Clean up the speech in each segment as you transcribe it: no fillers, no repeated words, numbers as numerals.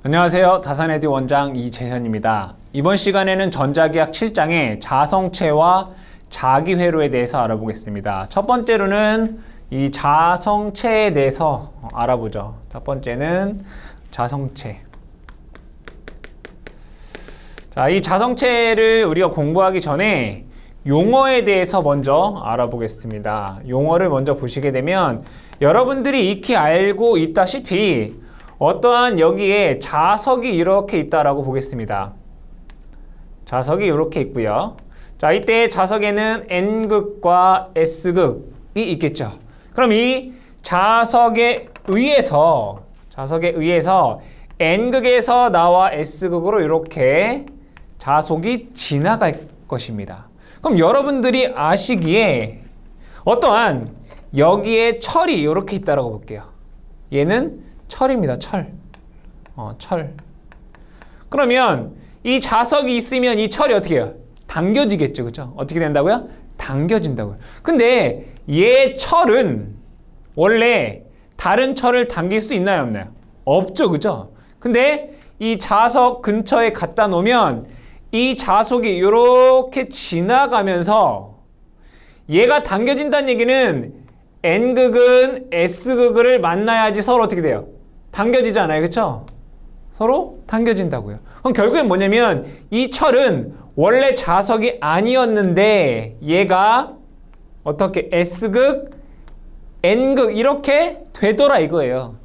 안녕하세요. 다산에듀 원장 이재현입니다. 이번 시간에는 전자기학 7장의 자성체와 자기회로에 대해서 알아보겠습니다. 첫 번째로는 이 자성체에 대해서 알아보죠. 첫 번째는 자성체. 자, 이 자성체를 우리가 공부하기 전에 용어에 대해서 먼저 알아보겠습니다. 용어를 먼저 보시게 되면 여러분들이 익히 알고 있다시피 어떠한 여기에 자석이 이렇게 있다라고 보겠습니다. 자석이 이렇게 있고요. 자, 이때 자석에는 N극과 S극이 있겠죠. 그럼 이 자석에 의해서 N극에서 나와 S극으로 이렇게 자속이 지나갈 것입니다. 그럼 여러분들이 아시기에 어떠한 여기에 철이 이렇게 있다라고 볼게요. 얘는 철입니다. 철. 철. 그러면 이 자석이 있으면 이 철이 어떻게 해요? 당겨지겠죠. 그죠? 어떻게 된다고요? 당겨진다고요. 근데 얘 철은 원래 다른 철을 당길 수 있나요? 없나요? 없죠. 그죠? 근데 이 자석 근처에 갖다 놓으면 이 자석이 이렇게 지나가면서 얘가 당겨진다는 얘기는 N극은 S극을 만나야지 서로 어떻게 돼요? 당겨지잖아요. 그쵸? 서로 당겨진다고요. 그럼 결국엔 뭐냐면 이 철은 원래 자석이 아니었는데 얘가 어떻게 S극, N극 이렇게 되더라 이거예요.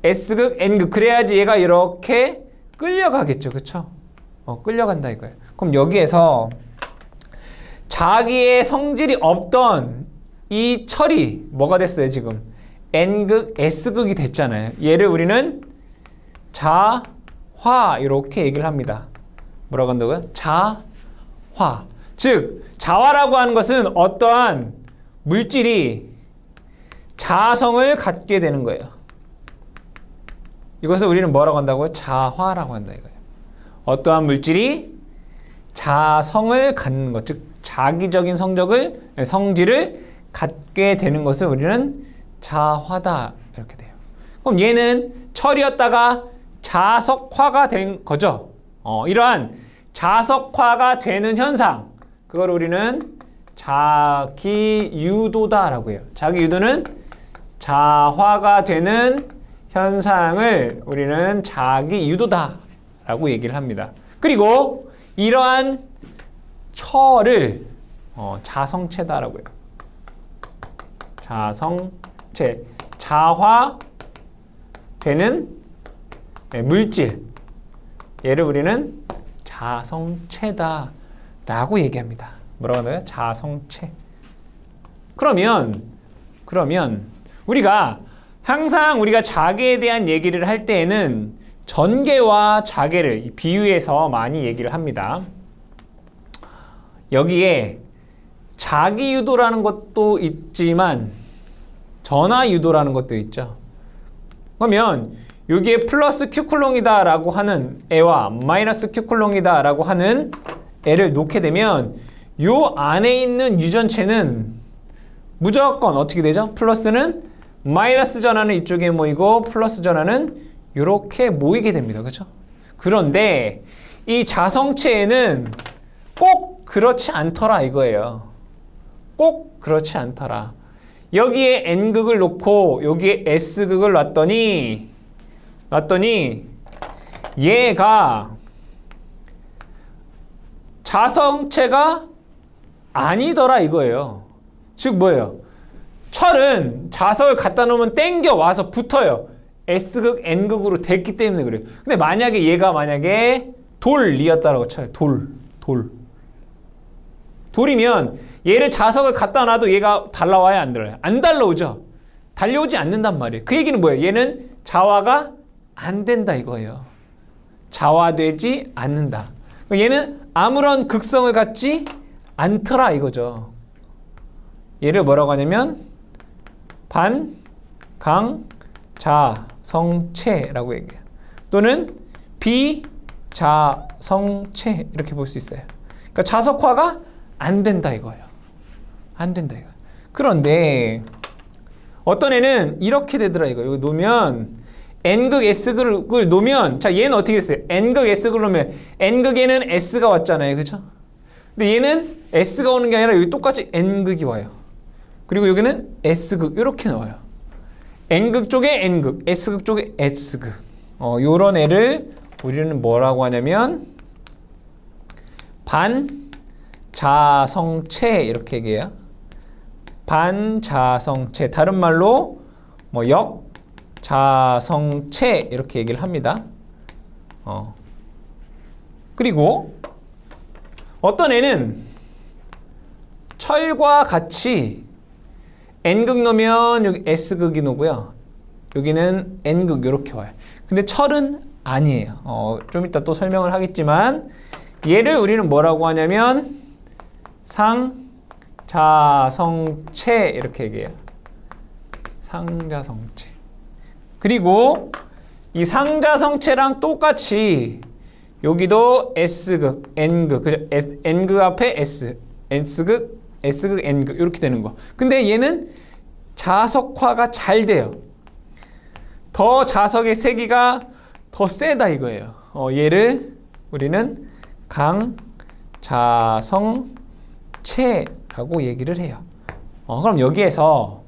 S극, N극 그래야지 얘가 이렇게 끌려가겠죠. 그쵸? 끌려간다 이거예요. 그럼 여기에서 자기의 성질이 없던 이 철이 뭐가 됐어요 지금? N극, S극이 됐잖아요. 얘를 우리는 자화 이렇게 얘기를 합니다. 뭐라고 한다고요? 자화. 즉 자화라고 하는 것은 어떠한 물질이 자성을 갖게 되는 거예요. 이것을 우리는 뭐라고 한다고요? 자화라고 한다 이거예요. 어떠한 물질이 자성을 갖는 것, 즉 자기적인 성질을 갖게 되는 것을 우리는 자화다 이렇게 돼요. 그럼 얘는 철이었다가 자석화가 된 거죠. 이러한 자석화가 되는 현상, 그걸 우리는 자기유도다라고 해요. 자기유도는 자화가 되는 현상을 우리는 자기유도다라고 얘기를 합니다. 그리고 이러한 철을 자성체다라고 해요. 자성체, 자화되는 물질, 얘를 우리는 자성체다라고 얘기합니다. 뭐라고 하나요? 자성체. 그러면 우리가 항상 우리가 자계에 대한 얘기를 할 때에는 전계와 자계를 비유해서 많이 얘기를 합니다. 여기에 자기유도라는 것도 있지만 전하유도라는 것도 있죠. 그러면 여기에 플러스 Q쿨롱이다 라고 하는 애와 마이너스 Q쿨롱이다 라고 하는 애를 놓게 되면 요 안에 있는 유전체는 무조건 어떻게 되죠? 플러스는 마이너스 전하는 이쪽에 모이고 플러스 전하는 이렇게 모이게 됩니다. 그렇죠? 그런데 이 자성체에는 꼭 그렇지 않더라 이거예요. 꼭 그렇지 않더라. 여기에 N극을 놓고 여기에 S극을 놨더니 얘가 자성체가 아니더라 이거예요. 즉 뭐예요? 철은 자석을 갖다 놓으면 땡겨 와서 붙어요. S극, N극으로 됐기 때문에 그래요. 근데 만약에 얘가 돌이었다라고 쳐요. 돌이면 얘를 자석을 갖다 놔도 얘가 달라와요? 안 달라와요? 안 달라오죠? 달려오지 않는단 말이에요. 그 얘기는 뭐예요? 얘는 자화가 안 된다 이거예요. 자화되지 않는다. 얘는 아무런 극성을 갖지 않더라 이거죠. 얘를 뭐라고 하냐면 반강자성체라고 얘기해요. 또는 비자성체 이렇게 볼 수 있어요. 그러니까 자석화가 안 된다 이거예요. 안 된다 이거. 그런데 어떤 애는 이렇게 되더라 이거. 여기 놓으면 n극 s극을 놓으면 자 얘는 어떻게 됐어요? n극 s극을 놓으면 n극에는 s가 왔잖아요. 그죠? 근데 얘는 s가 오는 게 아니라 여기 똑같이 n극이 와요. 그리고 여기는 s극 이렇게 나와요. n극 쪽에 n극, s극 쪽에 s극. 요런 애를 우리는 뭐라고 하냐면 반자성체 이렇게 얘기해요. 반자성체. 다른 말로 뭐 역자성체 이렇게 얘기를 합니다. 그리고 어떤 애는 철과 같이 n극 놓으면 여기 s극이 놓고요. 여기는 n극 이렇게 와요. 근데 철은 아니에요. 좀 이따 또 설명을 하겠지만 얘를 우리는 뭐라고 하냐면 상자성체 이렇게 얘기해요. 상자성체. 그리고 이 상자성체랑 똑같이 여기도 s극, n극, 그죠? n극 앞에 s, s극, s극, n극 이렇게 되는 거. 근데 얘는 자석화가 잘 돼요. 더 자석의 세기가 더 세다 이거예요. 얘를 우리는 강자성체라고 얘기를 해요. 그럼 여기에서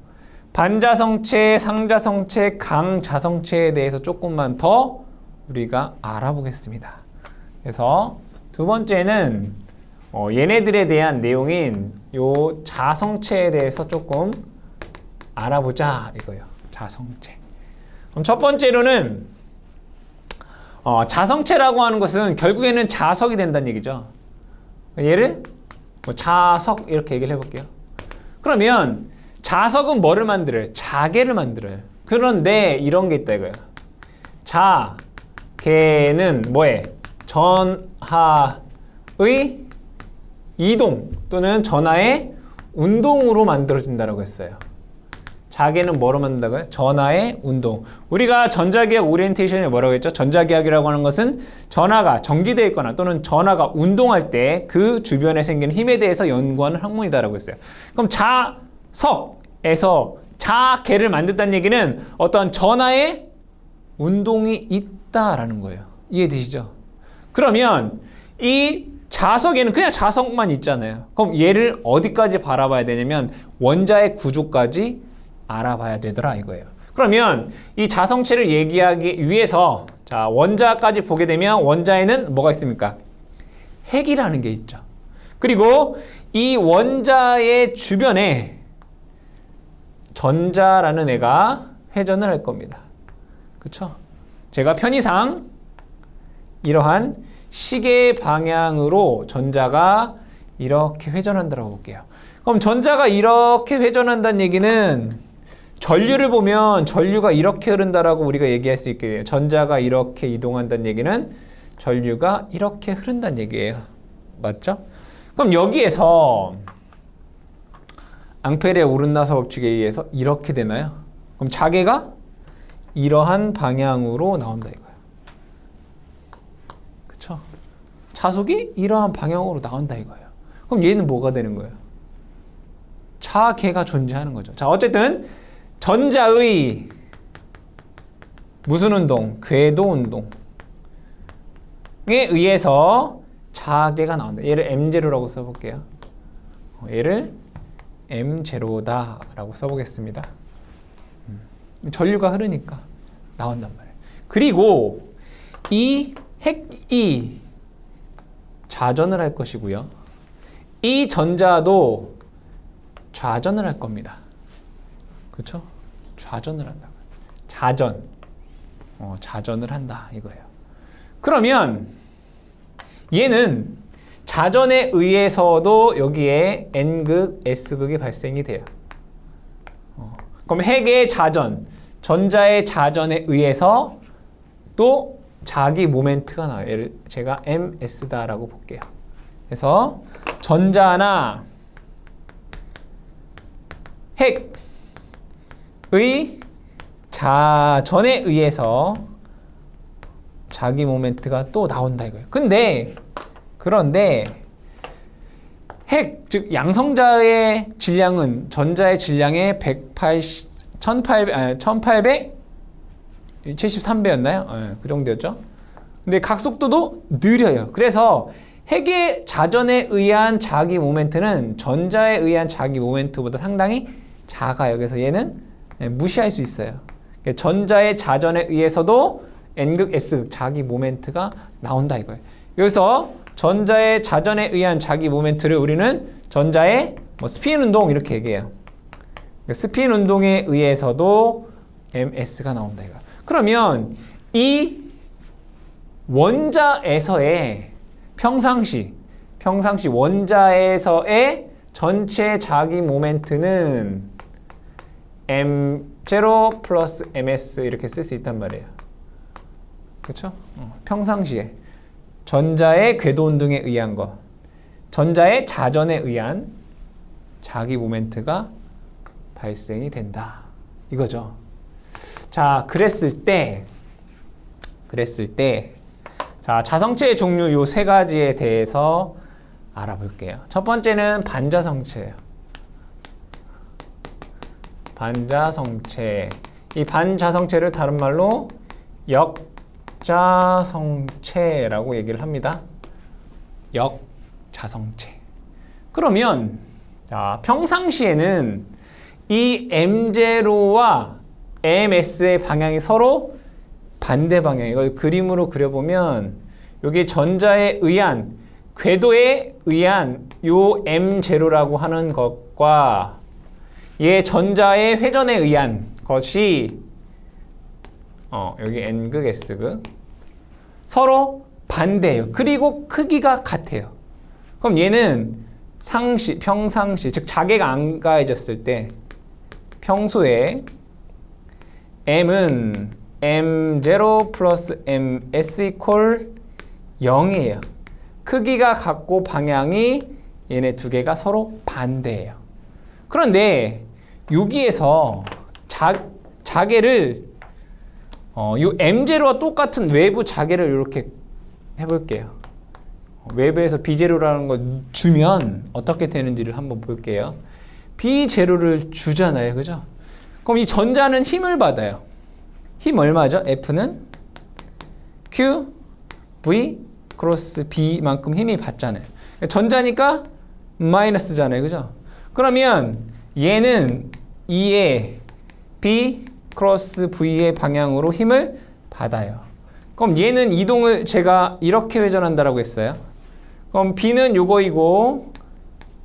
반자성체, 상자성체, 강자성체에 대해서 조금만 더 우리가 알아보겠습니다. 그래서 두 번째는 얘네들에 대한 내용인 요 자성체에 대해서 조금 알아보자 이거예요. 자성체. 그럼 첫 번째로는 자성체라고 하는 것은 결국에는 자석이 된다는 얘기죠. 얘를 뭐 자석 이렇게 얘기를 해볼게요. 그러면 자석은 뭐를 만들어요? 자개를 만들어요. 그런데 이런 게 있다 이거예요. 자개는 뭐에? 전하의 이동 또는 전하의 운동으로 만들어진다고 했어요. 자개는 뭐로 만든다고요? 전하의 운동. 우리가 전자기학 오리엔테이션에 뭐라고 했죠? 전자기학이라고 하는 것은 전하가 정지되어 있거나 또는 전하가 운동할 때 그 주변에 생기는 힘에 대해서 연구하는 학문이다라고 했어요. 그럼 자석에서 자개를 만든다는 얘기는 어떤 전하의 운동이 있다라는 거예요. 이해되시죠? 그러면 이 자석에는 그냥 자석만 있잖아요. 그럼 얘를 어디까지 바라봐야 되냐면 원자의 구조까지 알아봐야 되더라 이거예요. 그러면 이 자성체를 얘기하기 위해서 자 원자까지 보게 되면 원자에는 뭐가 있습니까? 핵이라는 게 있죠. 그리고 이 원자의 주변에 전자라는 애가 회전을 할 겁니다. 그렇죠? 제가 편의상 이러한 시계 방향으로 전자가 이렇게 회전한다고 볼게요. 그럼 전자가 이렇게 회전한다는 얘기는 전류를 보면 전류가 이렇게 흐른다라고 우리가 얘기할 수 있게 돼요. 전자가 이렇게 이동한다는 얘기는 전류가 이렇게 흐른다는 얘기예요. 맞죠? 그럼 여기에서 앙페르의 오른나사 법칙에 의해서 이렇게 되나요? 그럼 자개가 이러한 방향으로 나온다 이거예요. 그쵸? 자석이 이러한 방향으로 나온다 이거예요. 그럼 얘는 뭐가 되는 거예요? 자개가 존재하는 거죠. 자, 어쨌든 전자의 무슨 운동? 궤도 운동에 의해서 자개가 나온다. 얘를 M0라고 써볼게요. 얘를 M0다라고 써보겠습니다. 전류가 흐르니까 나온단 말이에요. 그리고 이 핵이 좌전을 할 것이고요. 이 전자도 좌전을 할 겁니다. 그렇죠? 좌전을 한다. 자전. 자전을 한다 이거예요. 그러면 얘는 자전에 의해서도 여기에 N극, S극이 발생이 돼요. 그럼 핵의 자전, 전자의 자전에 의해서 또 자기 모멘트가 나와요. 얘를 제가 MS다라고 볼게요. 그래서 전자나 핵의 자전에 의해서 자기 모멘트가 또 나온다 이거예요. 그런데 핵, 즉 양성자의 질량은 전자의 질량의 1800 73배였나요? 네, 그 정도였죠. 근데 각속도도 느려요. 그래서 핵의 자전에 의한 자기 모멘트는 전자에 의한 자기 모멘트보다 상당히 작아요. 그래서 얘는 무시할 수 있어요. 전자의 자전에 의해서도 n극 s극 자기 모멘트가 나온다 이거예요. 여기서 전자의 자전에 의한 자기 모멘트를 우리는 전자의 스피인 운동 이렇게 얘기해요. 스피인 운동에 의해서도 ms가 나온다 이거. 그러면 이 원자에서의 평상시 원자에서의 전체 자기 모멘트는 m0 플러스 ms 이렇게 쓸 수 있단 말이에요. 그렇죠? 평상시에 전자의 궤도 운동에 의한 것, 전자의 자전에 의한 자기 모멘트가 발생이 된다. 이거죠. 자, 그랬을 때 자, 자성체의 종류 요 세 가지에 대해서 알아볼게요. 첫 번째는 반자성체예요. 반자성체. 이 반자성체를 다른 말로 역자성체라고 얘기를 합니다. 역자성체. 그러면 자, 평상시에는 이 M0와 MS의 방향이 서로 반대 방향. 이걸 그림으로 그려보면 여기 전자에 의한 궤도에 의한 요 M0라고 하는 것과 얘 전자의 회전에 의한 것이 여기 N극 S극 서로 반대예요. 그리고 크기가 같아요. 그럼 얘는 평상시 즉 자개가 안 가해졌을 때 평소에 M은 M0 플러스 MS 이퀄 0이에요. 크기가 같고 방향이 얘네 두 개가 서로 반대예요. 그런데 여기에서 자개를 요 M0와 똑같은 외부 자개를 이렇게 해볼게요. 외부에서 B0라는 거 주면 어떻게 되는지를 한번 볼게요. B0를 주잖아요. 그죠? 그럼 이 전자는 힘을 받아요. 힘 얼마죠? F는 Q, V, 크로스 B만큼 힘이 받잖아요. 전자니까 마이너스잖아요. 그죠? 그러면 얘는 2의 B 크로스 V의 방향으로 힘을 받아요. 그럼 얘는 이동을 제가 이렇게 회전한다라고 했어요. 그럼 B는 요거이고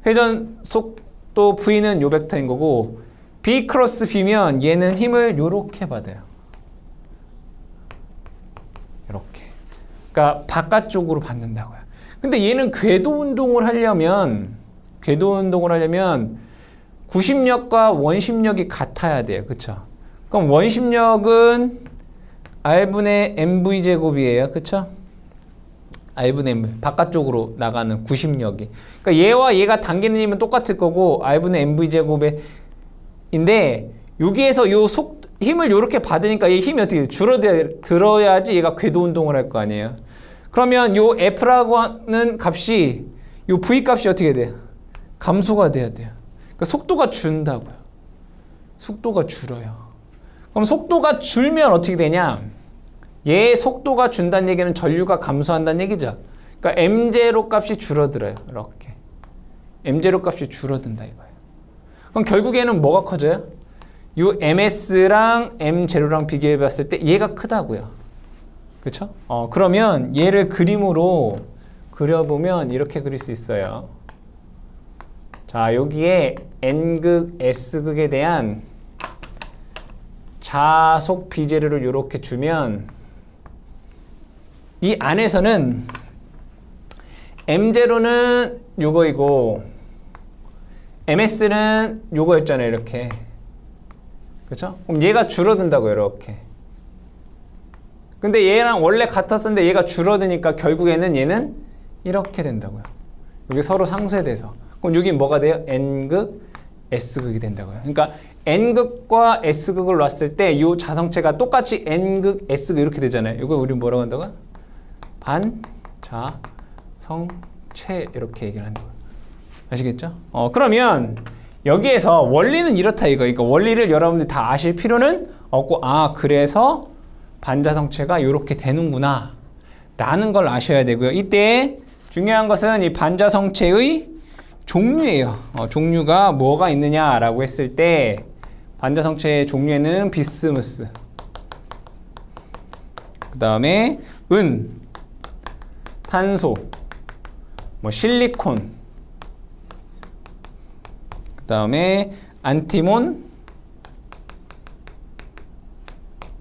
회전 속도 V는 요 벡터인 거고 B 크로스 B면 얘는 힘을 요렇게 받아요. 이렇게. 그러니까 바깥쪽으로 받는다고요. 근데 얘는 궤도 운동을 하려면 구심력과 원심력이 같아야 돼요. 그쵸? 그럼 원심력은 R분의 MV 제곱이에요. 그쵸? R분의 MV. 바깥쪽으로 나가는 구심력이. 그러니까 얘와 얘가 당기는 힘은 똑같을 거고 R분의 MV 제곱인데 여기에서 힘을 이렇게 받으니까 얘 힘이 어떻게 줄어들어야지 얘가 궤도 운동을 할 거 아니에요. 그러면 요 F라고 하는 값이 요 V 값이 어떻게 돼요? 감소가 돼야 돼요. 그러니까 속도가 준다고요. 속도가 줄어요. 그럼 속도가 줄면 어떻게 되냐? 얘 속도가 준다는 얘기는 전류가 감소한다는 얘기죠. 그러니까 M0 값이 줄어들어요. 이렇게. M0 값이 줄어든다 이거예요. 그럼 결국에는 뭐가 커져요? 요 MS랑 M0랑 비교해 봤을 때 얘가 크다고요. 그쵸? 그러면 얘를 그림으로 그려보면 이렇게 그릴 수 있어요. 자, 여기에 N극, S극에 대한 자속 비재료를 이렇게 주면 이 안에서는 M0는 요거이고 MS는 요거였잖아요. 이렇게. 그렇죠? 그럼 얘가 줄어든다고요. 이렇게. 근데 얘랑 원래 같았었는데 얘가 줄어드니까 결국에는 얘는 이렇게 된다고요. 여기 서로 상쇄돼서. 그럼 여기 뭐가 돼요? N극, S극이 된다고요. 그러니까 N극과 S극을 놨을 때 이 자성체가 똑같이 N극, S극 이렇게 되잖아요. 이거 우리 뭐라고 한다고요? 반자성체 이렇게 얘기를 한다고요. 아시겠죠? 그러면 여기에서 원리는 이렇다 이거. 그러니까 원리를 여러분들이 다 아실 필요는 없고 그래서 반자성체가 이렇게 되는구나 라는 걸 아셔야 되고요. 이때 중요한 것은 이 반자성체의 종류예요. 종류가 뭐가 있느냐라고 했을 때 반자성체의 종류에는 비스무스, 그 다음에 은, 탄소, 뭐 실리콘, 그 다음에 안티몬,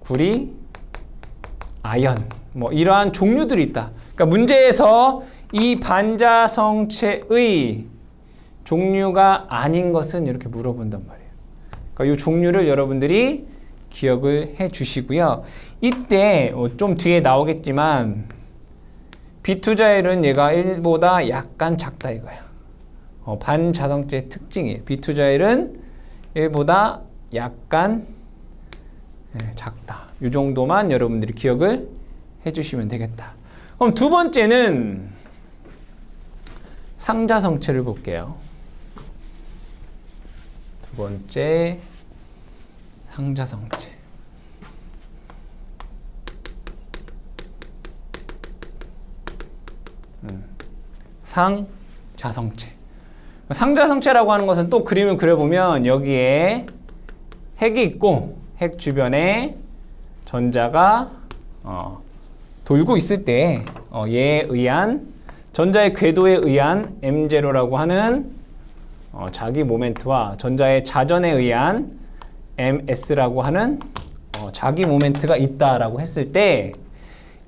구리, 아연, 뭐 이러한 종류들이 있다. 그러니까 문제에서 이 반자성체의 종류가 아닌 것은 이렇게 물어본단 말이에요. 그러니까 이 종류를 여러분들이 기억을 해 주시고요. 이때 좀 뒤에 나오겠지만 비투자일은 얘가 1보다 약간 작다 이거야. 반자성체의 특징이에요. 비투자일은 1보다 약간 작다. 이 정도만 여러분들이 기억을 해주시면 되겠다. 그럼 두 번째는 상자성체를 볼게요. 두 번째 상자성체. 상자성체. 상자성체라고 하는 것은 또 그림을 그려보면 여기에 핵이 있고 핵 주변에 전자가 돌고 있을 때 얘에 의한 전자의 궤도에 의한 M0라고 하는 자기 모멘트와 전자의 자전에 의한 MS라고 하는 자기 모멘트가 있다라고 했을 때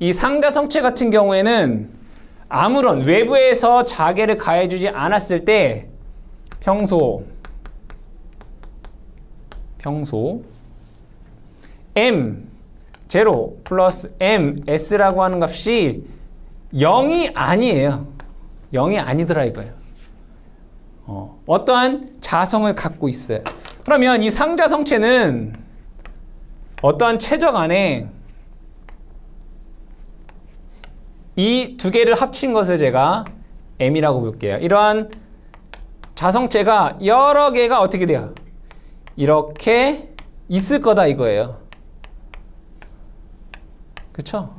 이 상자성체 같은 경우에는 아무런 외부에서 자개를 가해주지 않았을 때 평소 M0 플러스 MS라고 하는 값이 0이 아니에요. 0이 아니더라 이거예요. 어떠한 자성을 갖고 있어요. 그러면 이 상자성체는 어떠한 최적 안에 이 두 개를 합친 것을 제가 M이라고 볼게요. 이러한 자성체가 여러 개가 어떻게 돼요? 이렇게 있을 거다 이거예요. 그쵸?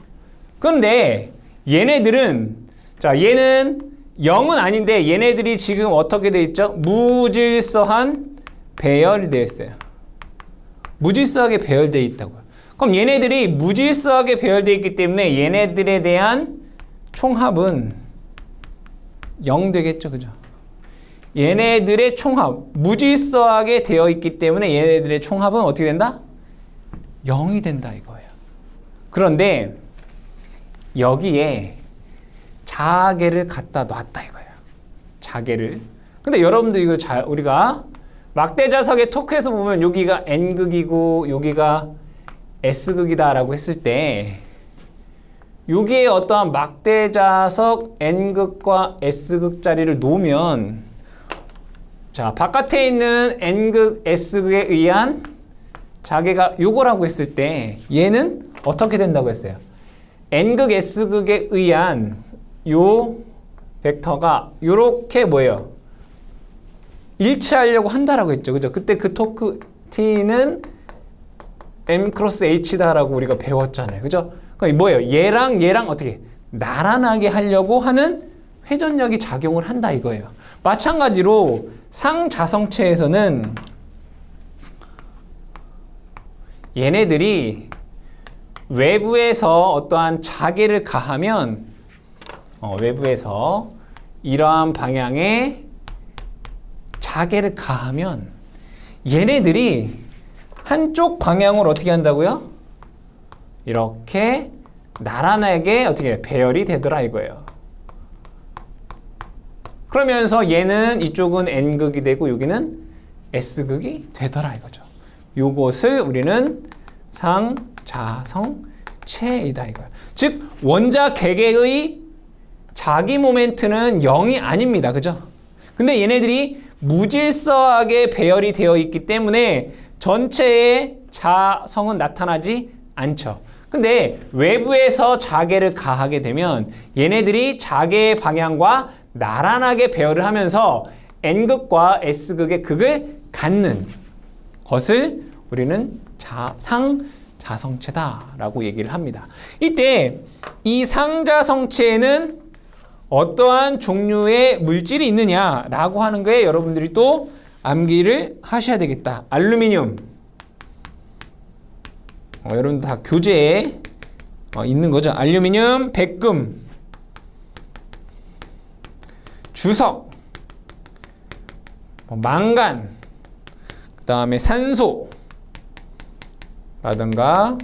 그런데 얘네들은 자 얘는 0은 아닌데 얘네들이 지금 어떻게 되어 있죠? 무질서한 배열이 되어 있어요. 무질서하게 배열되어 있다고요. 그럼 얘네들이 무질서하게 배열되어 있기 때문에 얘네들에 대한 총합은 0 되겠죠. 그죠? 얘네들의 총합, 무질서하게 되어 있기 때문에 얘네들의 총합은 어떻게 된다? 0이 된다 이거예요. 그런데 여기에 자개를 갖다 놨다 이거예요. 자개를. 근데 여러분들 이거 우리가 막대자석의 토크에서 보면 여기가 N극이고 여기가 S극이다라고 했을 때 여기에 어떠한 막대자석 N극과 S극 자리를 놓으면 자 바깥에 있는 N극, S극에 의한 자개가 요거라고 했을 때 얘는 어떻게 된다고 했어요? N극, S극에 의한 요 벡터가 요렇게 뭐예요? 일치하려고 한다라고 했죠. 그죠? 그때 그 토크 T는 M 크로스 H다라고 우리가 배웠잖아요. 그죠? 그러니까 뭐예요? 얘랑 얘랑 어떻게 나란하게 하려고 하는 회전력이 작용을 한다 이거예요. 마찬가지로 상자성체에서는 얘네들이 외부에서 어떠한 자개를 가하면 외부에서 이러한 방향의 자개를 가하면 얘네들이 한쪽 방향으로 어떻게 한다고요? 이렇게 나란하게 어떻게 배열이 되더라 이거예요. 그러면서 얘는 이쪽은 N극이 되고 여기는 S극이 되더라 이거죠. 요것을 우리는 상자성체이다 이거예요. 즉 원자 개개의 자기 모멘트는 0이 아닙니다. 그죠? 근데 얘네들이 무질서하게 배열이 되어 있기 때문에 전체의 자성은 나타나지 않죠. 근데 외부에서 자개를 가하게 되면 얘네들이 자개의 방향과 나란하게 배열을 하면서 N극과 S극의 극을 갖는 것을 우리는 상자성체다라고 얘기를 합니다. 이때 이 상자성체에는 어떠한 종류의 물질이 있느냐라고 하는 거에 여러분들이 또 암기를 하셔야 되겠다. 알루미늄. 여러분들 다 교재에 있는 거죠. 알루미늄, 백금, 주석, 망간, 그 다음에 산소라든가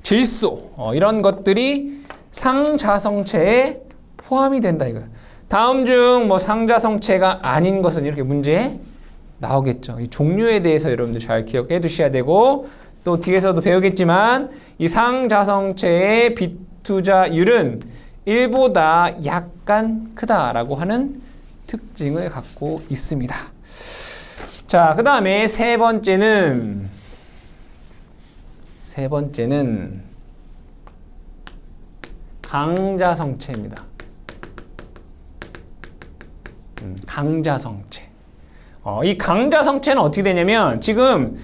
질소 이런 것들이 상자성체에 포함이 된다 이거예요. 다음 중 뭐 상자성체가 아닌 것은 이렇게 문제에 나오겠죠. 이 종류에 대해서 여러분들 잘 기억해 두셔야 되고 또 뒤에서도 배우겠지만 이 상자성체의 비투자율은 1보다 약간 크다라고 하는 특징을 갖고 있습니다. 자, 그 다음에 세 번째는 강자성체입니다. 강자성체. 이 강자성체는 어떻게 되냐면 지금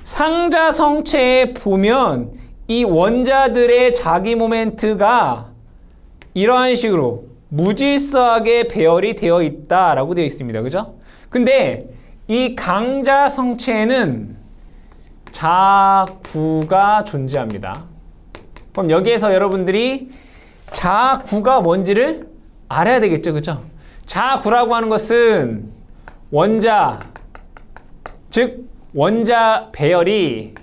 상자성체에 보면 이 원자들의 자기 모멘트가 이러한 식으로 무질서하게 배열이 되어 있다라고 되어 있습니다. 그죠? 근데 이 강자성체에는 자구가 존재합니다. 그럼 여기에서 여러분들이 자구가 뭔지를 알아야 되겠죠. 그죠? 자구라고 하는 것은 원자, 즉 원자 배열이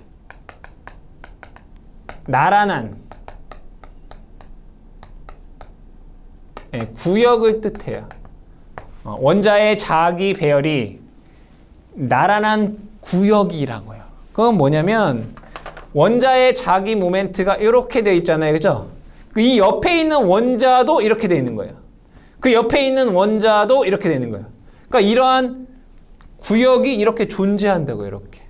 나란한 구역을 뜻해요. 원자의 자기 배열이 나란한 구역이라고요. 그건 뭐냐면 원자의 자기 모멘트가 이렇게 되어 있잖아요. 그죠? 이 옆에 있는 원자도 이렇게 되어 있는 거예요. 그 옆에 있는 원자도 이렇게 되는 거예요. 그러니까 이러한 구역이 이렇게 존재한다고요. 이렇게.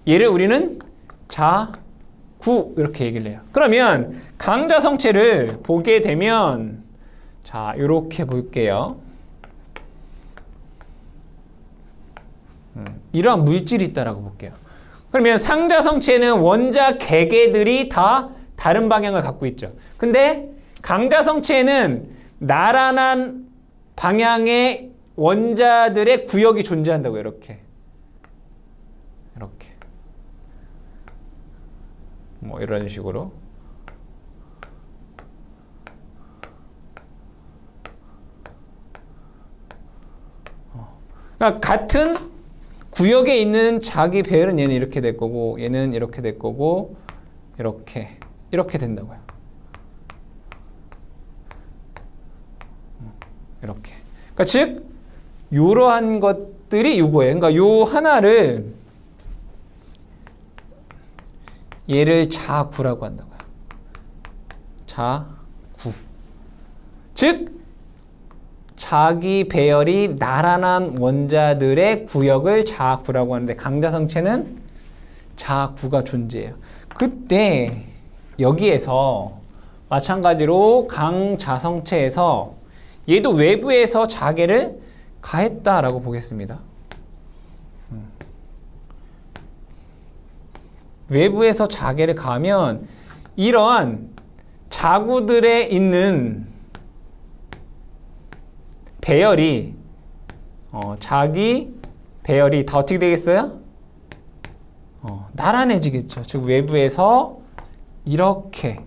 얘를 우리는 자구 이렇게 얘기를 해요. 그러면 강자성체를 보게 되면 자, 이렇게 볼게요. 이러한 물질이 있다라고 볼게요. 그러면 상자성체는 원자 개개들이 다 다른 방향을 갖고 있죠. 근데 강자성체에는 나란한 방향의 원자들의 구역이 존재한다고 이렇게 뭐 이런 식으로 그러니까 같은 구역에 있는 자기 배열은 얘는 이렇게 될 거고 얘는 이렇게 될 거고 이렇게 된다고요. 이렇게. 그러니까 즉 이러한 것들이 요거예요. 그러니까 요 하나를 얘를 자구라고 한다고요. 자구. 즉 자기 배열이 나란한 원자들의 구역을 자구라고 하는데 강자성체는 자구가 존재해요. 그때 여기에서 마찬가지로 강자성체에서 얘도 외부에서 자개를 가했다라고 보겠습니다. 외부에서 자개를 가하면 이러한 자구들에 있는 배열이 자기 배열이 다 어떻게 되겠어요? 나란해지겠죠. 즉 외부에서 이렇게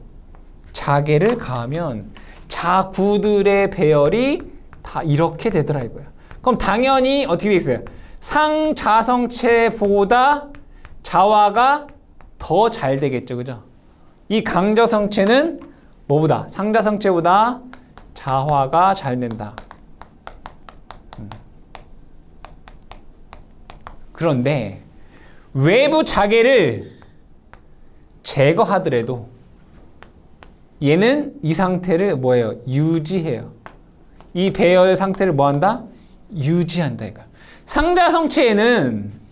자개를 가하면 자구들의 배열이 다 이렇게 되더라 이거예요. 그럼 당연히 어떻게 되겠어요? 상자성체보다 자화가 더 잘 되겠죠. 그죠? 이 강자성체는 뭐보다? 상자성체보다 자화가 잘 된다. 그런데 외부 자개를 제거하더라도 얘는 이 상태를 뭐예요? 유지해요. 이 배열 상태를 뭐한다? 유지한다 이거야. 상자성체에는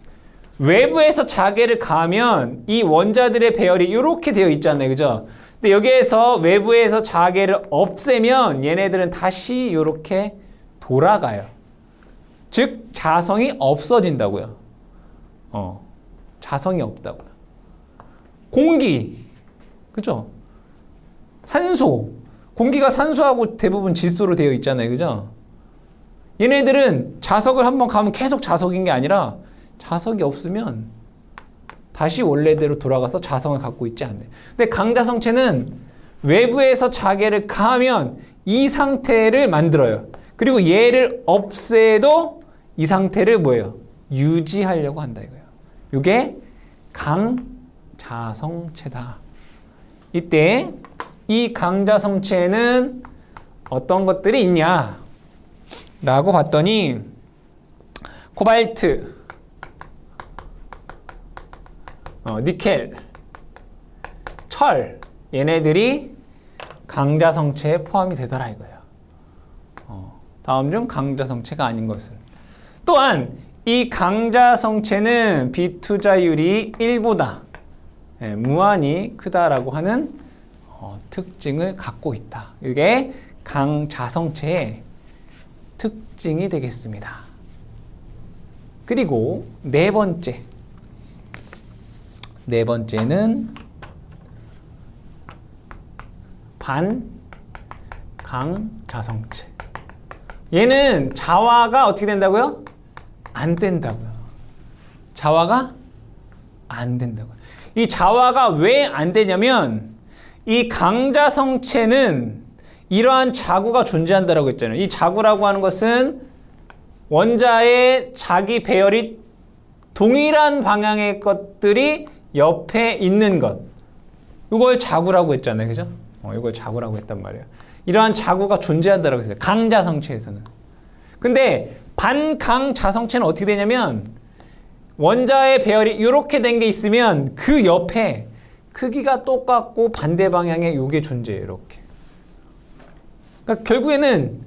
외부에서 자개를 가하면 이 원자들의 배열이 이렇게 되어 있잖아요. 그죠? 근데 여기에서 외부에서 자개를 없애면 얘네들은 다시 이렇게 돌아가요. 즉 자성이 없어진다고요. 자성이 없다고요. 공기, 그죠? 산소, 공기가 산소하고 대부분 질소로 되어 있잖아요, 그죠? 얘네들은 자석을 한번 가면 계속 자석인 게 아니라 자석이 없으면 다시 원래대로 돌아가서 자성을 갖고 있지 않네. 근데 강자성체는 외부에서 자괴를 가하면 이 상태를 만들어요. 그리고 얘를 없애도 이 상태를 뭐예요? 유지하려고 한다 이거예요. 이게 강자성체다. 이때 이 강자성체에는 어떤 것들이 있냐 라고 봤더니 코발트, 니켈, 철, 얘네들이 강자성체에 포함이 되더라 이거예요. 다음 중 강자성체가 아닌 것은. 또한 이 강자성체는 비투자율이 1보다 무한히 크다라고 하는 특징을 갖고 있다. 이게 강자성체의 특징이 되겠습니다. 그리고 네 번째는 반강자성체. 얘는 자화가 어떻게 된다고요? 안 된다고요. 자화가 안 된다고요. 이 자화가 왜 안 되냐면 이 강자성체는 이러한 자구가 존재한다라고 했잖아요. 이 자구라고 하는 것은 원자의 자기 배열이 동일한 방향의 것들이 옆에 있는 것. 이걸 자구라고 했잖아요. 그죠? 이걸 자구라고 했단 말이에요. 이러한 자구가 존재한다라고 했어요. 강자성체에서는. 근데 반강자성체는 어떻게 되냐면 원자의 배열이 이렇게 된 게 있으면 그 옆에 크기가 똑같고 반대 방향의 요게 존재해요. 이렇게. 그러니까 결국에는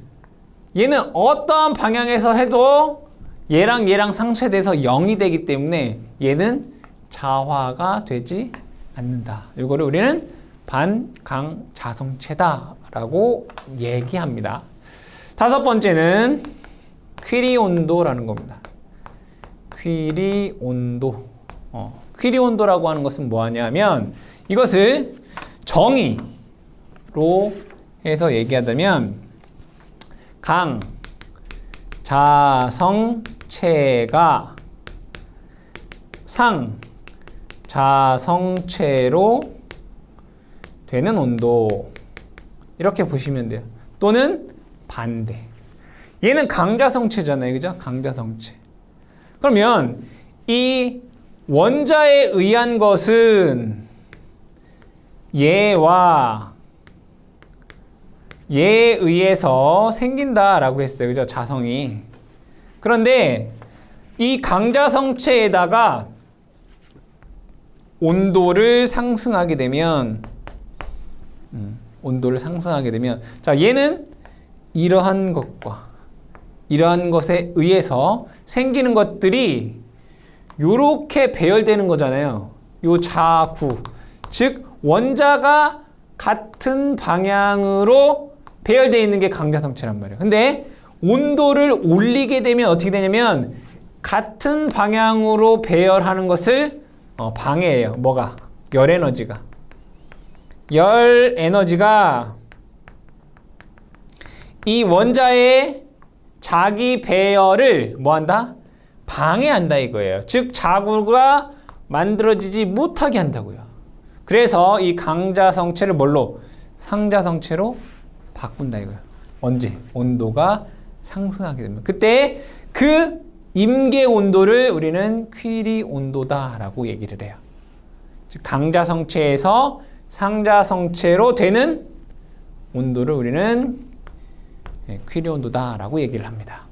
얘는 어떠한 방향에서 해도 얘랑 상쇄돼서 0이 되기 때문에 얘는 자화가 되지 않는다. 이거를 우리는 반강자성체다라고 얘기합니다. 다섯 번째는 퀴리온도라는 겁니다. 퀴리온도. 퀴리온도라고 하는 것은 뭐하냐면 이것을 정의로 해서 얘기하자면 강자성체가 상자성체로 되는 온도 이렇게 보시면 돼요. 또는 반대. 얘는 강자성체잖아요. 그죠? 강자성체. 그러면 이 원자에 의한 것은 얘에 의해서 생긴다라고 했어요. 그죠? 자성이. 그런데 이 강자성체에다가 온도를 상승하게 되면 자, 얘는 이러한 것과 이러한 것에 의해서 생기는 것들이 요렇게 배열되는 거잖아요. 요 자구. 즉 원자가 같은 방향으로 배열되어 있는 게 강자성체란 말이에요. 근데 온도를 올리게 되면 어떻게 되냐면 같은 방향으로 배열하는 것을 방해해요. 뭐가? 열 에너지가 이 원자의 자기 배열을 뭐한다? 방해한다 이거예요. 즉 자구가 만들어지지 못하게 한다고요. 그래서 이 강자성체를 뭘로? 상자성체로 바꾼다 이거예요. 언제? 온도가 상승하게 되면. 그때 그 임계 온도를 우리는 퀴리 온도다라고 얘기를 해요. 즉 강자성체에서 상자성체로 되는 온도를 우리는 퀴리 온도다라고 얘기를 합니다.